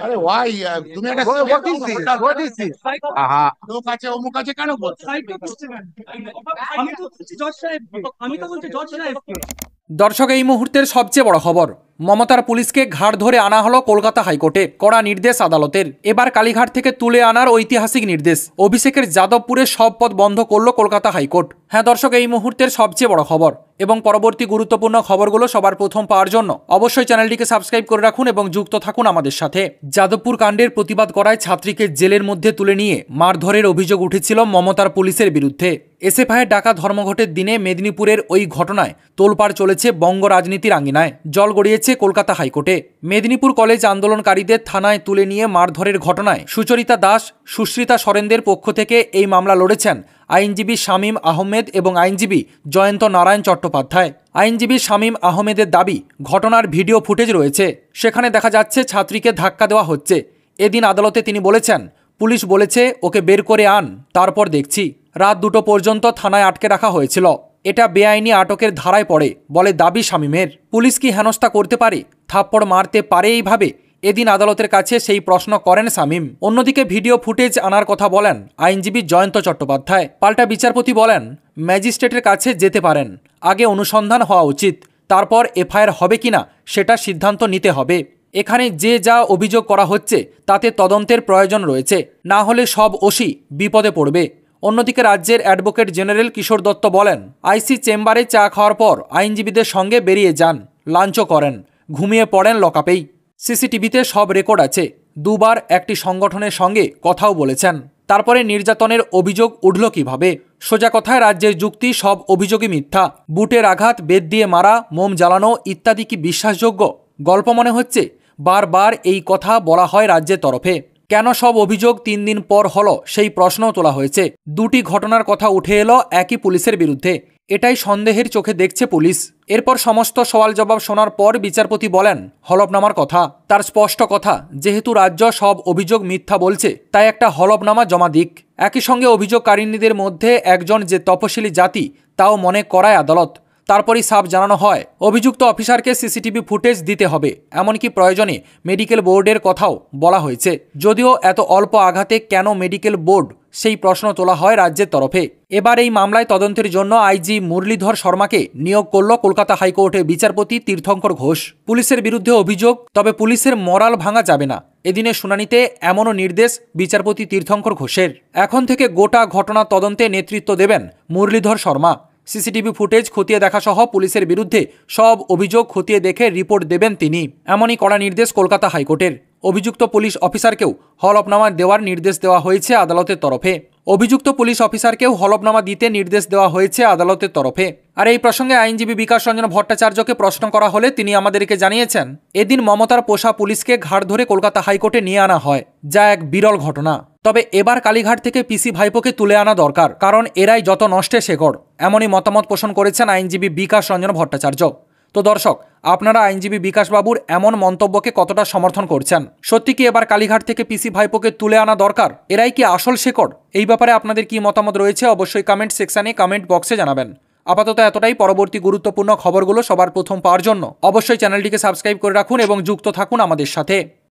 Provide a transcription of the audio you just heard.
আরে ভাই, তুমি একটা What is this? What is this? আহা, লোক আছে অমুক আছে কেন বলছো? আমি তো বলছি জজ সাহেব, আমি তো বলছি জজ সাহেব। দর্শক, এই মুহূর্তের সবচেয়ে বড় খবর, মমতার পুলিশকে ঘাড় ধরে আনা হলো কলকাতা হাইকোর্টে। কড়া নির্দেশ আদালতের। এবার কালীঘাট থেকে তুলে আনার ঐতিহাসিক নির্দেশ। অভিষেকের যাদবপুরে সব পথ বন্ধ করল কলকাতা হাইকোর্ট। হ্যাঁ দর্শক, এই মুহূর্তের সবচেয়ে বড় খবর এবং পরবর্তী গুরুত্বপূর্ণ খবরগুলো সবার প্রথম পাওয়ার জন্য অবশ্যই চ্যানেলটিকে সাবস্ক্রাইব করে রাখুন এবং যুক্ত থাকুন আমাদের সাথে। যাদবপুর কাণ্ডের প্রতিবাদ করায় ছাত্রীকে জেলের মধ্যে তুলে নিয়ে মারধরের অভিযোগ উঠেছিল মমতার পুলিশের বিরুদ্ধে। এসএফআইয়ের ডাকা ধর্মঘটের দিনে মেদিনীপুরের ওই ঘটনায় তোলপাড় চলেছে বঙ্গ রাজনীতির আঙিনায়। জল গড়িয়েছে কলকাতা হাইকোর্টে। মেদিনীপুর কলেজ আন্দোলনকারীদের থানায় তুলে নিয়ে মারধরের ঘটনায় সুচরিতা দাস, সুশ্রিতা সরেনদের পক্ষ থেকে এই মামলা লড়েছেন আইনজীবী শামীম আহমেদ এবং আইনজীবী জয়ন্ত নারায়ণ চট্টোপাধ্যায়। আইনজীবী শামীম আহমেদের দাবি, ঘটনার ভিডিও ফুটেজ রয়েছে, সেখানে দেখা যাচ্ছে ছাত্রীকে ধাক্কা দেওয়া হচ্ছে। এদিন আদালতে তিনি বলেছেন, পুলিশ বলেছে ওকে বের করে আন, তারপর দেখছি। রাত 2টো পর্যন্ত থানায় আটকে রাখা হয়েছিল। এটা বেআইনি আটকের ধারায় পড়ে বলে দাবি শামীমের। পুলিশ কি হেনস্থা করতে পারে, থাপ্পড় মারতে পারে এইভাবে? এদিন আদালতের কাছে সেই প্রশ্ন করেন শামীম। অন্যদিকে ভিডিও ফুটেজ আনার কথা বলেন আইনজীবী জয়ন্ত চট্টোপাধ্যায়। পাল্টা বিচারপতি বলেন, ম্যাজিস্ট্রেটের কাছে যেতে পারেন, আগে অনুসন্ধান হওয়া উচিত, তারপর এফআইআর হবে কিনা সেটা সিদ্ধান্ত নিতে হবে। এখানে যে যা অভিযোগ করা হচ্ছে তাতে তদন্তের প্রয়োজন রয়েছে, না হলে সব ওসি বিপদে পড়বে। অন্যদিকে রাজ্যের অ্যাডভোকেট জেনারেল কিশোর দত্ত বলেন, আইসি চেম্বারে চা খাওয়ার পর আইনজীবীদের সঙ্গে বেরিয়ে যান, লাঞ্চও করেন, ঘুমিয়ে পড়েন লকআপেই। সিসিটিভিতে সব রেকর্ড আছে। দুবার একটি সংগঠনের সঙ্গে কথাও বলেছেন। তারপরে নির্যাতনের অভিযোগ উঠল কিভাবে? সোজা কথায় রাজ্যের যুক্তি, সব অভিযোগই মিথ্যা। বুটের আঘাত, বেত দিয়ে মারা, মোম জ্বালানো ইত্যাদি কি বিশ্বাসযোগ্য? গল্প মনে হচ্ছে। বারবার এই কথা বলা হয় রাজ্যের তরফে। কেন সব অভিযোগ 3 দিন পর হলো সেই প্রশ্নও তোলা হয়েছে। দুটি ঘটনার কথা উঠে এলো একই পুলিশের বিরুদ্ধে। এটাই সন্দেহের চোখে দেখছে পুলিশ। এরপর সমস্ত সওয়াল জবাব শোনার পর বিচারপতি বলেন হলফনামার কথা। তার স্পষ্ট কথা, যেহেতু রাজ্য সব অভিযোগ মিথ্যা বলছে, তাই একটা হলফনামা জমা দিক। একই সঙ্গে অভিযোগকারিনীদের মধ্যে একজন যে তপশিলি জাতি, তাও মনে করায় আদালত। তারপরই সাফ জানানো হয় অভিযুক্ত অফিসারকে সিসিটিভি ফুটেজ দিতে হবে, এমনকি প্রয়োজনে মেডিকেল বোর্ডের কথাও বলা হয়েছে। যদিও এত অল্প আঘাতে কেন মেডিকেল বোর্ড, সেই প্রশ্ন তোলা হয় রাজ্যের তরফে। এবার এই মামলায় তদন্তের জন্য আইজি মুরলীধর শর্মাকে নিয়োগ করল কলকাতা হাইকোর্টের বিচারপতি তীর্থঙ্কর ঘোষ। পুলিশের বিরুদ্ধে অভিযোগ, তবে পুলিশের মরাল ভাঙা যাবে না, এদিনের শুনানিতে এমনও নির্দেশ বিচারপতি তীর্থঙ্কর ঘোষের। এখন থেকে গোটা ঘটনা তদন্তে নেতৃত্ব দেবেন মুরলীধর শর্মা। সিসিটিভি ফুটেজ খতিয়ে দেখা সহ পুলিশের বিরুদ্ধে সব অভিযোগ খতিয়ে দেখে রিপোর্ট দেবেন তিনি। এমনই কড়া নির্দেশ কলকাতা হাইকোর্টের। অভিযুক্ত পুলিশ অফিসারকেও হলফনামা দেওয়ার নির্দেশ দেওয়া হয়েছে আদালতের তরফে। অভিযুক্ত পুলিশ অফিসারকেও হলফনামা দিতে নির্দেশ দেওয়া হয়েছে আদালতের তরফে। আর এই প্রসঙ্গে আইনজীবী বিকাশ রঞ্জন ভট্টাচার্যকে প্রশ্ন করা হলে তিনি আমাদেরকে জানিয়েছেন, এদিন মমতার পোষা পুলিশকে ঘাড় ধরে কলকাতা হাইকোর্টে নিয়ে আনা হয়, যা এক বিরল ঘটনা। তবে এবার কালীঘাট থেকে পিসি ভাইপোকে তুলে আনা দরকার, কারণ এরাই যত নষ্টের শেকড়। এমনই মতামত পোষণ করেছেন আইনজীবী বিকাশ রঞ্জন ভট্টাচার্য। তো দর্শক, আপনারা আইনজীবী বিকাশবাবুর এমন মন্তব্যকে কতটা সমর্থন করছেন? সত্যি কি এবার কালীঘাট থেকে পিসি ভাইপোকে তুলে আনা দরকার? এরাই কি আসল শেকড়? এই ব্যাপারে আপনাদের কি মতামত রয়েছে অবশ্যই কমেন্ট সেকশনে, কমেন্ট বক্সে জানাবেন। আপাতত এতটাই। পরবর্তী গুরুত্বপূর্ণ খবরগুলো সবার প্রথম পাওয়ার জন্য অবশ্যই চ্যানেলটিকে সাবস্ক্রাইব করে রাখুন এবং যুক্ত থাকুন আমাদের সাথে।